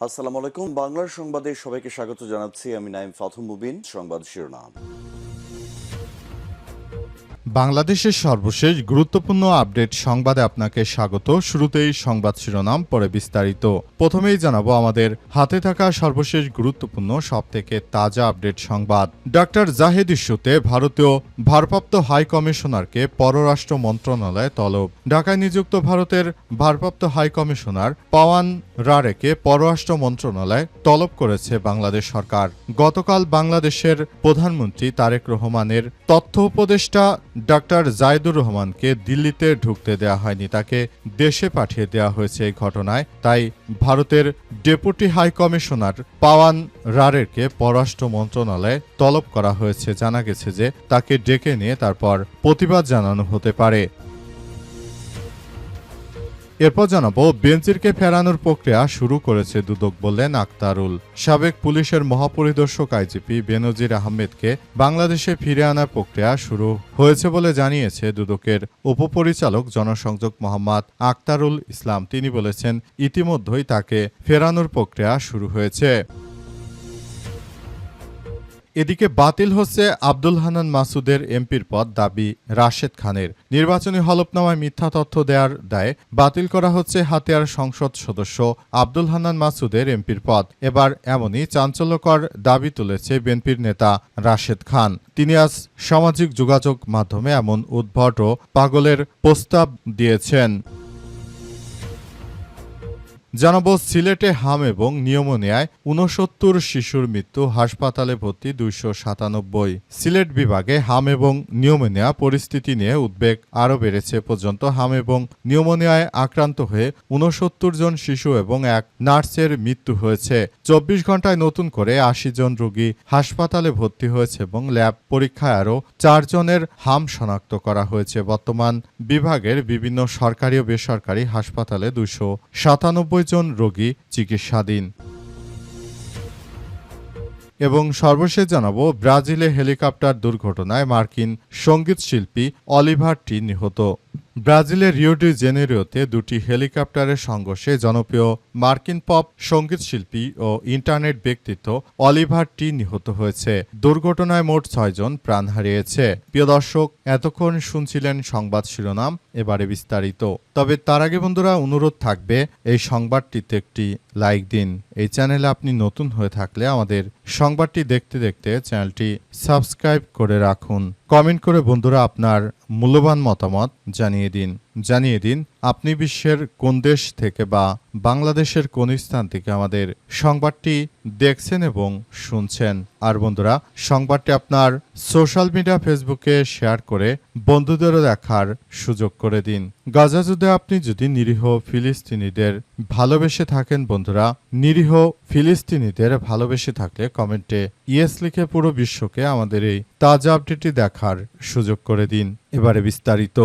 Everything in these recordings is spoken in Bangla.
আসসালামু আলাইকুম। বাংলার সংবাদে সবাইকে স্বাগত জানাচ্ছি। আমি নাইম ফাথুম মুবিন। সংবাদ শিরোনাম। বাংলাদেশের সর্বশেষ গুরুত্বপূর্ণ আপডেট সংবাদে আপনাকে স্বাগত। শুরুতেই সংবাদ শিরোনাম, পরে বিস্তারিত। প্রথমেই জানাবো আমাদের হাতে থাকা সর্বশেষ গুরুত্বপূর্ণ সবথেকে তাজা আপডেট সংবাদ। ডক্টর জাহিদ ইস্যুতে ভারতীয় ভারপ্রাপ্ত হাই কমিশনারকে পররাষ্ট্র মন্ত্রণালয়ে তলব। ঢাকায় নিযুক্ত ভারতের ভারপ্রাপ্ত হাই কমিশনার পাওয়ান রারেকে পররাষ্ট্র মন্ত্রণালয় তলব করেছে বাংলাদেশ সরকার। গতকাল বাংলাদেশের প্রধানমন্ত্রী তারেক রহমানের তথ্য উপদেষ্টা ডক্টর জাহিদুর রহমানকে দিল্লিতে ঢুকতে দেওয়া হয়নি, তাকে দেশে পাঠিয়ে দেওয়া হয়েছে এই ঘটনায়। তাই ভারতের ডেপুটি হাই কমিশনার পাওয়ান রারেকে পররাষ্ট্র মন্ত্রণালয়ে তলব করা হয়েছে। জানা গেছে যে তাকে ডেকে নিয়ে তারপর প্রতিবাদ জানানো হতে পারে। এরপর জানাবো, বেনজিরকে ফেরানোর প্রক্রিয়া শুরু করেছে দুদক, বললেন আক্তারুল। সাবেক পুলিশের মহাপরিদর্শক আইজিপি বেনজির আহমেদকে বাংলাদেশে ফিরে আনার প্রক্রিয়া শুরু হয়েছে বলে জানিয়েছে দুদকের উপপরিচালক জনসংযোগ মোহাম্মদ আক্তারুল ইসলাম। তিনি বলেছেন, ইতিমধ্যেই তাকে ফেরানোর প্রক্রিয়া শুরু হয়েছে। এদিকে বাতিল হচ্ছে আব্দুল হান্নান মাসুদের এমপির পদ, দাবি রাশেদ খানের। নির্বাচনী হলফনামায় মিথ্যা তথ্য দেওয়ার দায়ে বাতিল করা হচ্ছে হাতিয়ার সংসদ সদস্য আব্দুল হান্নান মাসুদের এমপির পদ। এবার এমনই চাঞ্চল্যকর দাবি তুলেছে বিএনপির নেতা রাশেদ খান। তিনি আজ সামাজিক যোগাযোগ মাধ্যমে এমন উদ্ভট ও পাগলের প্রস্তাব দিয়েছেন। জানাবো, সিলেটে হাম এবং নিউমোনিয়ায় ৬৯ শিশুর মৃত্যু, হাসপাতালে ভর্তি ২৯৭। সিলেট বিভাগে হাম এবং নিউমোনিয়া পরিস্থিতি নিয়ে উদ্বেগ আরও বেড়েছে। পর্যন্ত হাম এবং নিউমোনিয়ায় আক্রান্ত হয়ে ৬৯ জন শিশু এবং এক নার্সের মৃত্যু হয়েছে। ২৪ ঘন্টায় নতুন করে ৮০ জন রোগী হাসপাতালে ভর্তি হয়েছে এবং ল্যাব পরীক্ষায় আরও ৪ জনের হাম শনাক্ত করা হয়েছে। বর্তমান বিভাগের বিভিন্ন সরকারি ও বেসরকারি হাসপাতালে ২৯৭ জন রোগী চিকিৎসাধীন। এবং সর্বশেষ জানাবো, ব্রাজিলে হেলিকপ্টার দুর্ঘটনায় মার্কিন সঙ্গীত শিল্পী অলিভার টি নিহত। ব্রাজিলের রিও ডি জেনেরিওতে দুটি হেলিকপ্টারের সংঘর্ষে জনপ্রিয় মার্কিন পপ সঙ্গীত শিল্পী ও ইন্টারনেট ব্যক্তিত্ব অলিভার টি নিহত হয়েছে। দুর্ঘটনায় মোট ৬ জন প্রাণ হারিয়েছে। প্রিয় দর্শক, এতক্ষণ শুনছিলেন সংবাদ শিরোনাম, এবারে বিস্তারিত। তবে তার আগে বন্ধুরা, অনুরোধ থাকবে এই সংবাদটিতে একটি লাইক দিন। এই চ্যানেলে আপনি নতুন হয়ে থাকলে আমাদের সংবাদটি দেখতে দেখতে চ্যানেলটি সাবস্ক্রাইব করে রাখুন। কমেন্ট করে বন্ধুরা আপনার মূল্যবান মতামত জানিয়ে দিন আপনি বিশ্বের কোন দেশ থেকে বা বাংলাদেশের কোন স্থান থেকে আমাদের সংবাদটি দেখছেন এবং শুনছেন। আর বন্ধুরা, সংবাদটি আপনার সোশ্যাল মিডিয়া ফেসবুকে শেয়ার করে বন্ধুদেরও দেখার সুযোগ করে দিন। গাজা যুদ্ধে আপনি যদি নিরীহ ফিলিস্তিনিদের ভালোবেসে থাকেন বন্ধুরা, নিরীহ ফিলিস্তিনিদের ভালোবেসে থাকলে কমেন্টে ইয়েস লিখে পুরো বিশ্বকে আমাদের এই তাজা আপডেটটি দেখার সুযোগ করে দিন। এবারে বিস্তারিত।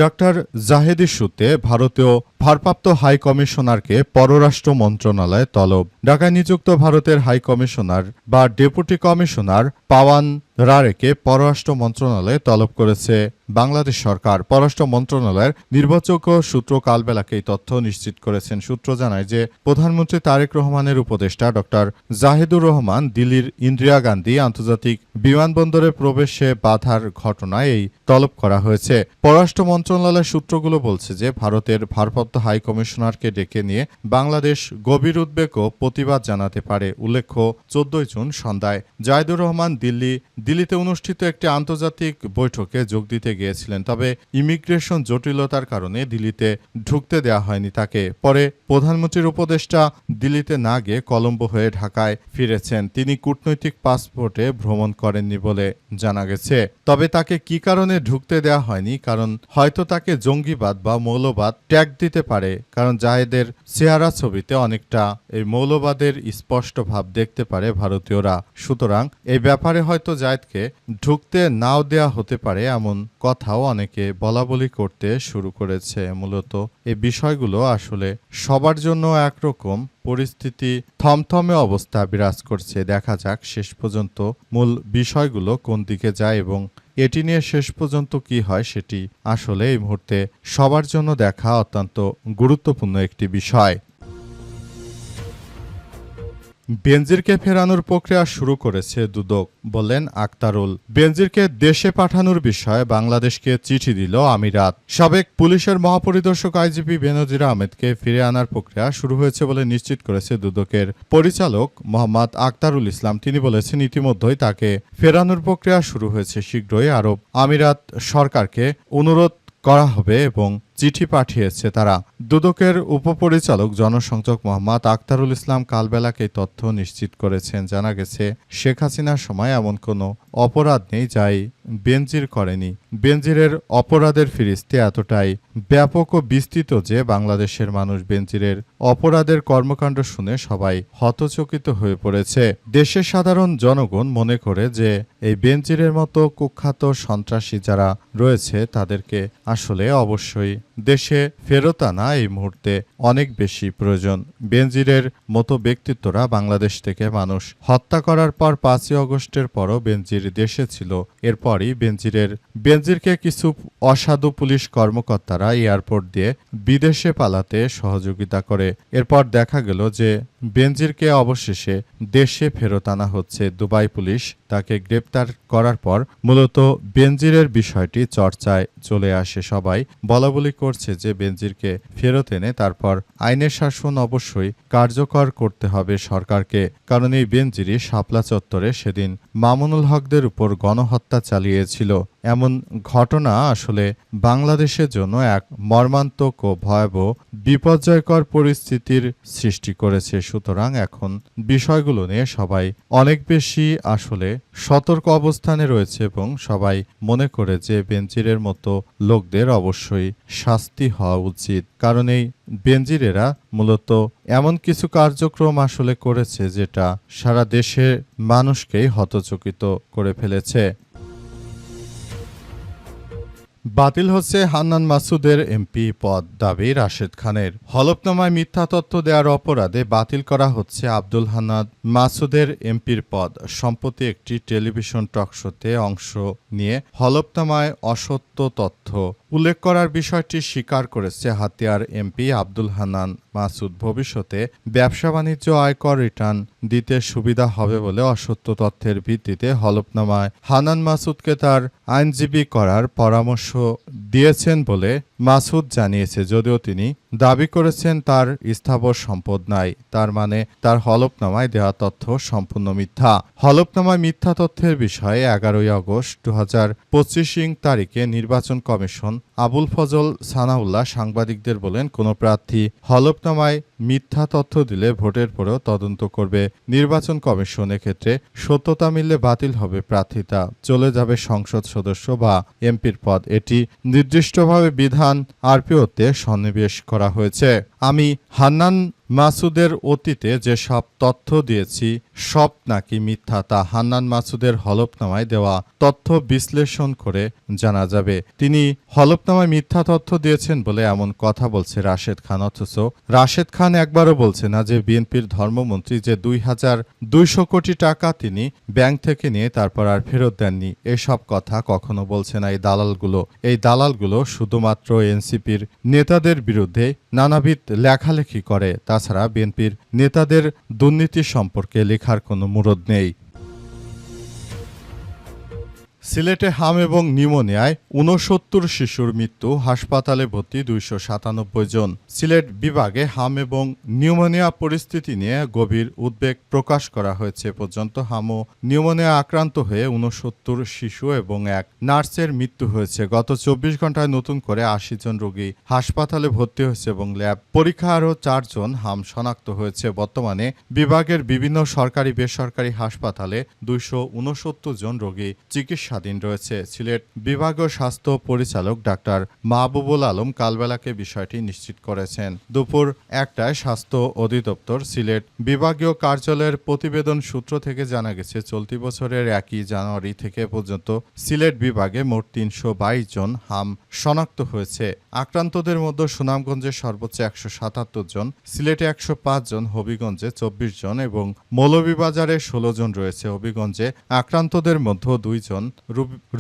ডক্টর জাহিদ ইস্যুতে ভারতীয় ভারপ্রাপ্ত হাই কমিশনারকে পররাষ্ট্র মন্ত্রণালয়ে তলব। ঢাকায় নিযুক্ত ভারতের হাই কমিশনার বা ডেপুটি কমিশনার পাওয়ান রারেকে পররাষ্ট্র মন্ত্রণালয়ে তলব করেছে বাংলাদেশ সরকার। পররাষ্ট্র মন্ত্রণালয়ের নির্বাচক সূত্র কালবেলাকে এই তথ্য নিশ্চিত করেছেন। সূত্র জানায় যে প্রধানমন্ত্রী তারেক রহমানের উপদেষ্টা ডক্টর জাহিদুর রহমান দিল্লির ইন্দিরা গান্ধী আন্তর্জাতিক বিমানবন্দরে প্রবেশে বাধার ঘটনায় এই তলব করা হয়েছে। পররাষ্ট্র মন্ত্রণালয়ের সূত্রগুলো বলছে যে ভারতের ভারপ্রাপ্ত হাই কমিশনারকে ডেকে নিয়ে বাংলাদেশ গভীর উদ্বেগ ও প্রতিবাদ জানাতে পারে। উল্লেখ্য, ১৪ জুন সন্ধ্যায় জাহিদুর রহমান দিল্লিতে অনুষ্ঠিত একটি আন্তর্জাতিক বৈঠকে যোগ দিতে গিয়েছিলেন। তবে ইমিগ্রেশন জটিলতার কারণে দিল্লিতে ঢুকতে দেওয়া হয়নি তাকে। পরে প্রধানমন্ত্রীর উপদেষ্টা দিল্লিতে না গিয়ে কলম্বো হয়ে ঢাকায় ফিরেছেন। তিনি কূটনৈতিক পাসপোর্টে ভ্রমণ করেননি বলে জানা গেছে। তবে তাকে কি কারণে ঢুকতে দেওয়া হয়নি, কারণ হয়তো তাকে জঙ্গিবাদ বা মৌলবাদ ট্যাগ দিতে পারে, কারণ জাহেদের চেহারা ছবিতে অনেকটা এই মৌলবাদের স্পষ্ট ভাব দেখতে পারে ভারতীয়রা। সুতরাং এই ব্যাপারে হয়তো জায়েদকে ঢুকতে নাও দেয়া হতে পারে, এমন কথাও অনেকে বলাবলি করতে শুরু করেছে। মূলত এই বিষয়গুলো আসলে সবার জন্য একরকম পরিস্থিতি, থমথমে অবস্থা বিরাজ করছে। দেখা যাক শেষ পর্যন্ত মূল বিষয়গুলো কোন দিকে যায় এবং এটি নিয়ে শেষ পর্যন্ত কি হয় সেটি আসলে এই মুহূর্তে সবার জন্য দেখা অত্যন্ত গুরুত্বপূর্ণ একটি বিষয়। বেনজিরকে ফেরানোর প্রক্রিয়া শুরু করেছে দুদক, বললেন আক্তারুল। বেনজিরকে দেশে পাঠানোর বিষয়ে বাংলাদেশকে চিঠি দিল আমিরাত। সাবেক পুলিশের মহাপরিদর্শক আইজিপি বেনজির আহমেদকে ফিরে আনার প্রক্রিয়া শুরু হয়েছে বলে নিশ্চিত করেছে দুদকের পরিচালক মোহাম্মদ আক্তারুল ইসলাম। তিনি বলেছেন, ইতিমধ্যেই তাকে ফেরানোর প্রক্রিয়া শুরু হয়েছে। শীঘ্রই আরব আমিরাত সরকারকে অনুরোধ করা হবে এবং চিঠি পাঠিয়েছে তারা। দুদকের উপপরিচালক জনসংযোগ মোহাম্মদ আক্তারুল ইসলাম কালবেলাকে তথ্য নিশ্চিত করেছেন। জানা গেছে, শেখ হাসিনার সময় এমন কোনো অপরাধ নেই যাই বেনজির করেনি। বেনজিরের অপরাধের ফিরিস্তি এতটাই ব্যাপক ও বিস্তৃত যে বাংলাদেশের মানুষ বেনজিরের অপরাধের কর্মকাণ্ড শুনে সবাই হতচকিত হয়ে পড়েছে। দেশের সাধারণ জনগণ মনে করে যে এই বেনজিরের মতো কুখ্যাত সন্ত্রাসী যারা রয়েছে তাদেরকে আসলে অবশ্যই দেশে ফেরত আনা এই মুহূর্তে অনেক বেশি প্রয়োজন। বেনজিরের মতো ব্যক্তিত্বরা বাংলাদেশ থেকে মানুষ হত্যা করার পর 5ই আগস্টের পরও বেনজির দেশে ছিল। এরপরই বেনজিরকে কিছু অসাধু পুলিশ কর্মকর্তারা এয়ারপোর্ট দিয়ে বিদেশে পালাতে সহযোগিতা করে। এরপর দেখা গেল যে বেনজিরকে অবশেষে দেশে ফেরত আনা হচ্ছে। দুবাই পুলিশ তাকে গ্রেপ্তার করার পর মূলত বেনজিরের বিষয়টি চর্চায় চলে আসে। সবাই বলাবলি করছে যে বেনজিরকে ফেরত এনে তারপর আইনের শাসন অবশ্যই কার্যকর করতে হবে সরকারকে। কারণ এই বেনজিরই শাপলা চত্বরে সেদিন মামুনুল হকদের উপর গণহত্যা চালিয়েছিল। এমন ঘটনা আসলে বাংলাদেশের জন্য এক মর্মান্তক ও ভয়াবহ বিপর্যয়কর পরিস্থিতির সৃষ্টি করেছে। সুতরাং এখন বিষয়গুলো নিয়ে সবাই অনেক বেশি আসলে সতর্ক অবস্থানে রয়েছে এবং সবাই মনে করে যে বেনজিরের মতো লোকদের অবশ্যই শাস্তি হওয়া উচিত। কারণ এই বেনজিরেরা মূলত এমন কিছু কার্যক্রম আসলে করেছে যেটা সারা দেশের মানুষকেই হতচকিত করে ফেলেছে। বাতিল হচ্ছে হান্নান মাসুদের এমপি পদ, দাবি রাশেদ খানের। হলফনামায় মিথ্যা তথ্য দেওয়ার অপরাধে বাতিল করা হচ্ছে আব্দুল হান্নান মাসুদের এমপির পদ। সম্প্রতি একটি টেলিভিশন টকশোতে অংশ নিয়ে হলফনামায় অসত্য তথ্য উল্লেখ করার বিষয়টি স্বীকার করেছে হাতিয়ার এমপি আব্দুল হান্নান মাসুদ। ভবিষ্যতে ব্যবসা বাণিজ্য আয়কর রিটার্ন দিতে সুবিধা হবে বলে অসত্য তথ্যের ভিত্তিতে হলফনামায় হান্নান মাসুদকে তার আইনজীবী করার পরামর্শ দিয়েছেন বলে মাসুদ জানিয়েছে। যদিও তিনি দাবি করেছেন তার স্থাবর সম্পদ নাই, তার মানে তার হলফনামায় দেওয়া তথ্য সম্পূর্ণ মিথ্যা। হলফনামায় মিথ্যা তথ্যের বিষয়ে 11ই আগস্ট 2025 তারিখে নির্বাচন কমিশন আবুল ফজল সানাউল্লাহ সাংবাদিকদের বলেন, কোনো প্রার্থী হলফনামায় মিথ্যা তথ্য দিলে ভোটের পরেও তদন্ত করবে নির্বাচন কমিশন। এক্ষেত্রে সত্যতা মিললে বাতিল হবে প্রার্থিতা, চলে যাবে সংসদ সদস্য বা এমপির পদ। এটি নির্দিষ্টভাবে বিধান আরপিওতে সন্নিবেশ করা হয়েছে। আমি হান্নান মাসুদের অতীতে যেসব তথ্য দিয়েছি সব নাকি মিথ্যা, তা হান্নান মাসুদের হলফনামায় দেওয়া তথ্য বিশ্লেষণ করে জানা যাবে। তিনি হলফনামায় মিথ্যা তথ্য দিয়েছেন বলে এমন কথা বলছে রাশেদ খান। অথচ রাশেদ খান একবারও বলছে না যে বিএনপির ধর্মমন্ত্রী যে 2200 কোটি টাকা তিনি ব্যাংক থেকে নিয়ে তারপর আর ফেরত দেননি, এসব কথা কখনো বলছে না এই দালালগুলো শুধুমাত্র এনসিপির নেতাদের বিরুদ্ধে নানাবিধ লেখালেখি করে। তাছাড়া বিএনপির নেতাদের দুর্নীতি সম্পর্কে লেখার কোনো মুরদ নেই। সিলেটে হাম এবং নিউমোনিয়ায় 69 শিশুর মৃত্যু, হাসপাতালে ভর্তি 297 জন। সিলেট বিভাগে হাম এবং নিউমোনিয়া পরিস্থিতি নিয়ে গভীর উদ্বেগ প্রকাশ করা হয়েছে। পর্যন্ত হাম ও নিউমোনিয়া আক্রান্ত হয়ে 69 শিশু এবং এক নার্সের মৃত্যু হয়েছে। গত 24 ঘন্টায় নতুন করে 80 জন রোগী হাসপাতালে ভর্তি হয়েছে এবং ল্যাব পরীক্ষা আরও 4 জন হাম শনাক্ত হয়েছে। বর্তমানে বিভাগের বিভিন্ন সরকারি বেসরকারি হাসপাতালে 269 জন রোগী চিকিৎসা রয়েছে। সিলেট বিভাগীয় স্বাস্থ্য পরিচালক ডাক্তার মাহবুবুল আলম কালবেলাকে বিষয়টি নিশ্চিত করেছেন। দুপুর 1টায় স্বাস্থ্য অধিদপ্তর সিলেট বিভাগীয় কার্যালয়ের প্রতিবেদন সূত্র থেকে জানা গেছে, চলতি বছরের 1 জানুয়ারি থেকে পর্যন্ত সিলেট বিভাগে মোট 322 জন হাম শনাক্ত হয়েছে। আক্রান্তদের মধ্যে সুনামগঞ্জে সর্বোচ্চ 177 জন, সিলেটে 105 জন, হবিগঞ্জে 24 জন এবং মৌলভীবাজারে 16 জন রয়েছে। হবিগঞ্জে আক্রান্তদের মধ্যে 2 জন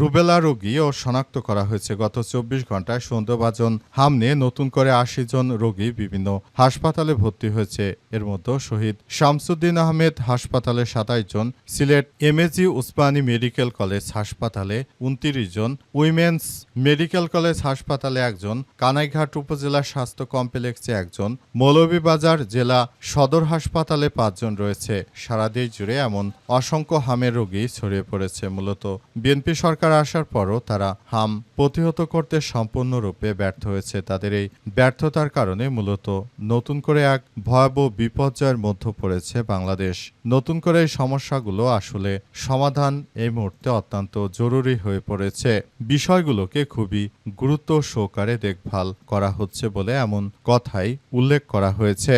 রুবেলা রোগীও শনাক্ত করা হয়েছে। গত ২৪ ঘন্টায় সন্দেহভাজন হামলে নতুন করে ৮০ জন রোগী বিভিন্ন হাসপাতালে ভর্তি হয়েছে। এর মধ্যে শহীদ শামসুদ্দিন আহমেদ হাসপাতালে ২৭ জন, Sylhet MAG Osmani medical college হাসপাতালে ২৯ জন, উইমেন্স মেডিকেল কলেজ হাসপাতালে ১ জন, কানাইঘাট উপজেলা স্বাস্থ্য কমপ্লেক্সে ১ জন, মৌলভীবাজার জেলা সদর হাসপাতালে ৫ জন রয়েছে। সারা দেশ জুড়ে এমন অসংখ্য হামের রোগী ছড়িয়ে পড়েছে। মূলত বিএনপি সরকার আসার পরও তারা হাম প্রতিহত করতে সম্পূর্ণরূপে ব্যর্থ হয়েছে। তাদের এই ব্যর্থতার কারণে মূলত নতুন করে এক ভয়াবহ বিপর্যয়ের মধ্যে পড়েছে বাংলাদেশ। নতুন করে এই সমস্যাগুলো আসলে সমাধান এই মুহূর্তে অত্যন্ত জরুরি হয়ে পড়েছে। বিষয়গুলোকে খুবই গুরুত্ব সহকারে দেখভাল করা হচ্ছে বলে এমন কথাই উল্লেখ করা হয়েছে।